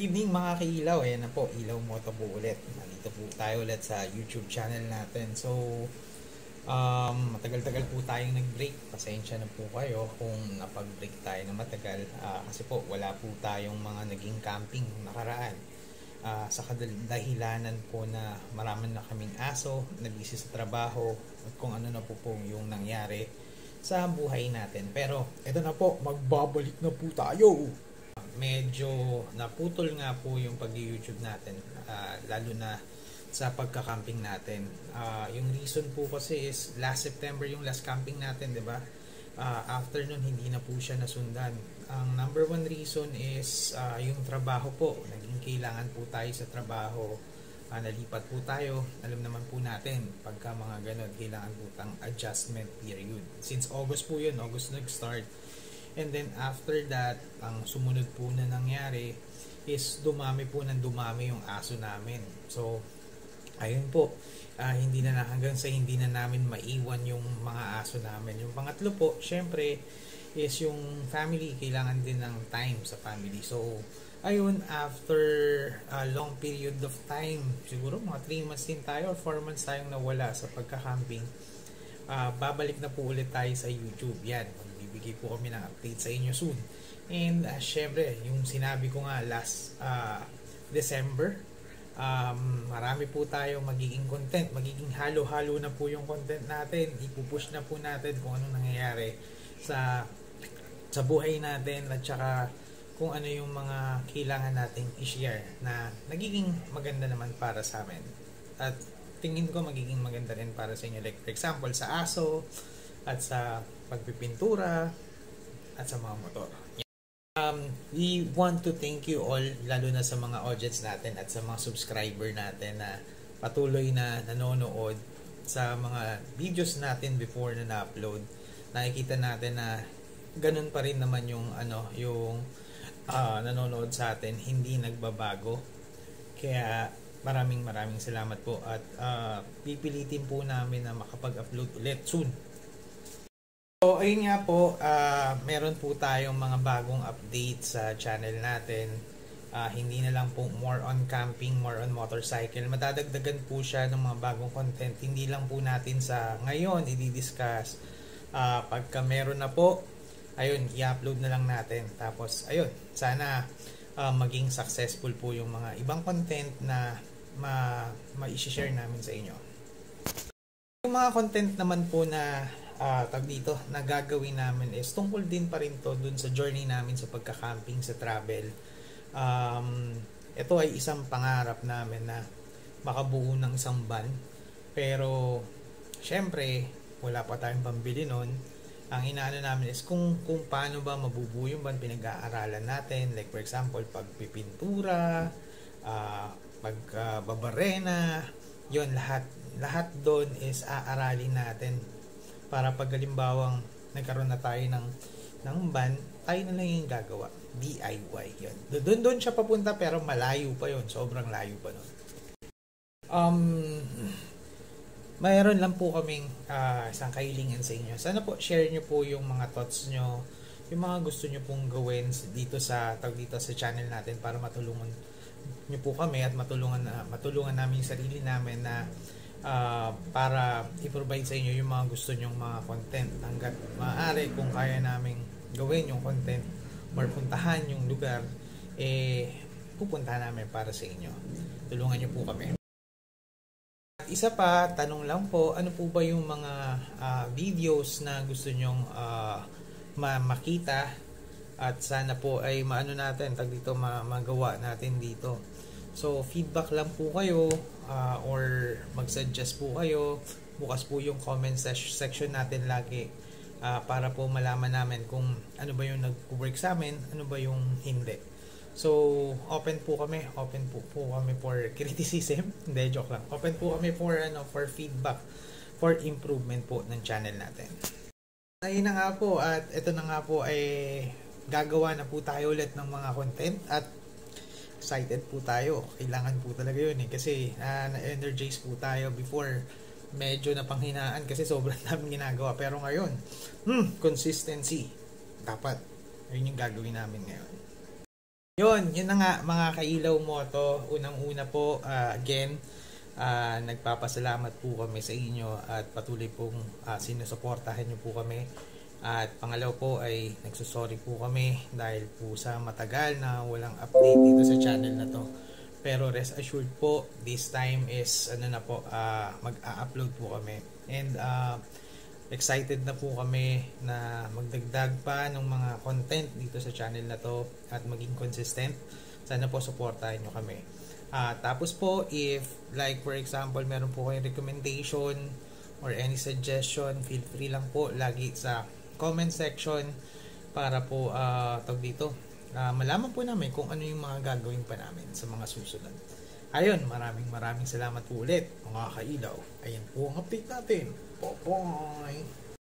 evening mga kailaw. Ayan na po, Ilaw Moto po ulit. Nandito po tayo ulit sa YouTube channel natin. So, matagal-tagal po tayong nag-break. Pasensya na po kayo kung napag-break tayo na matagal. Kasi po, wala po tayong mga naging camping nakaraan. Sa kadahilanan po na marami na kaming aso, nabisi sa trabaho, at kung ano na po yung nangyari sa buhay natin. Pero, eto na po, magbabalik na po tayo. Medyo naputol nga po yung pag-YouTube natin, lalo na sa pagka-camping natin. Yung reason po kasi is last September yung last camping natin, 'di ba? After nun hindi na po siya nasundan. Ang number one reason is yung trabaho po. Naging kailangan po tayo sa trabaho. Nalipat po tayo. Alam naman po natin pagka mga ganun, kailangan po tang adjustment period. Since August po yun, August nag-start. And then after that, ang sumunod po na nangyari is dumami yung aso namin. So, ayun po, hindi na hanggang sa hindi na namin maiwan yung mga aso namin. Yung pangatlo po, syempre, is yung family. Kailangan din ng time sa family. So, ayun, after a long period of time, siguro mga 3 months din tayo or 4 months tayong nawala sa pagka-camping, babalik na po ulit tayo sa YouTube. Yan, bibigay po kami ng update sa inyo soon. And syempre, yung sinabi ko nga last December, marami po tayo magiging content, magiging halo-halo na po yung content natin. Ipupush na po natin kung anong nangyayari sa buhay natin at saka kung ano yung mga kailangan nating i-share na nagiging maganda naman para sa amin. At tingin ko magiging maganda rin para sa inyo. Like for example, sa aso at sa pagpipintura at sa mga motor. We want to thank you all, lalo na sa mga audience natin at sa mga subscriber natin na patuloy na nanonood sa mga videos natin before na na-upload. Nakikita natin na ganun pa rin naman yung yung nanonood sa atin, hindi nagbabago. Kaya maraming salamat po at pipilitin po namin na makapag-upload ulit soon. So, ayun nga po, meron po tayong mga bagong update sa channel natin. Hindi na lang po more on camping, more on motorcycle. Madadagdagan po siya ng mga bagong content. Hindi lang po natin sa ngayon i-discuss. Pagka meron na po, ayun, i-upload na lang natin. Tapos, ayun, sana maging successful po yung mga ibang content na ma-share namin sa inyo. Yung mga content naman po na dito na gagawin namin is tungkol din pa rin to dun sa journey namin sa pagka-camping, sa travel. Ito ay isang pangarap namin na makabuo ng isang van, pero syempre wala pa tayong pambili nun. Ang inaano namin is kung paano ba mabubuo yung van. Pinag-aaralan natin, like for example pagpipintura, pagbabarena, yun, lahat doon is aaralin natin para pag halimbawang nagkaroon na tayo ng van, tayo na lang yung gagawa. DIY yun. Doon siya papunta, pero malayo pa yun. Sobrang layo pa nun. Mayroon lang po kaming isang kahilingan sa inyo. Sana po share nyo po yung mga thoughts nyo, yung mga gusto nyo pong gawin dito sa channel natin para matulungan nyo po kami at matulungan namin yung sarili namin na para i-provide sa inyo yung mga gusto nyong mga content. Hanggat maaari, kung kaya naming gawin yung content or puntahan yung lugar, pupuntahan namin para sa inyo. Tulungan nyo po kami. At isa pa, tanong lang po, ano po ba yung mga videos na gusto nyong makita at sana po ay magawa natin dito. So, feedback lang po kayo or mag-suggest po kayo. Bukas po yung comment section natin lagi para po malaman namin kung ano ba yung nag-work sa amin, ano ba yung hindi. So, open po kami for criticism. Hindi, joke lang. Open po kami for feedback, for improvement po ng channel natin. Ayun na nga po, at ito na nga po ay gagawa na po tayo ulit ng mga content at excited po tayo. Kailangan po talaga yun kasi na-energize po tayo. Before, medyo napanghinaan kasi sobrang daming ginagawa. Pero ngayon, consistency. Dapat. Ayun yung gagawin namin ngayon. Yun na nga mga kailaw moto. Unang-una po, again, nagpapasalamat po kami sa inyo at patuloy pong sinusuportahan niyo po kami. At pangalaw po ay nagsusorry po kami dahil po sa matagal na walang update dito sa channel na to. Pero rest assured po, this time is mag-a-upload po kami. And excited na po kami na magdagdag pa ng mga content dito sa channel na to at maging consistent. Sana po supportahan nyo kami. Tapos po, if like for example, meron po kayong recommendation or any suggestion, feel free lang po lagi sa comment section para po malaman po namin kung ano yung mga gagawin pa namin sa mga susunod. Ayun, maraming salamat po ulit mga kailaw. Ayan po ang update natin. Bye-bye!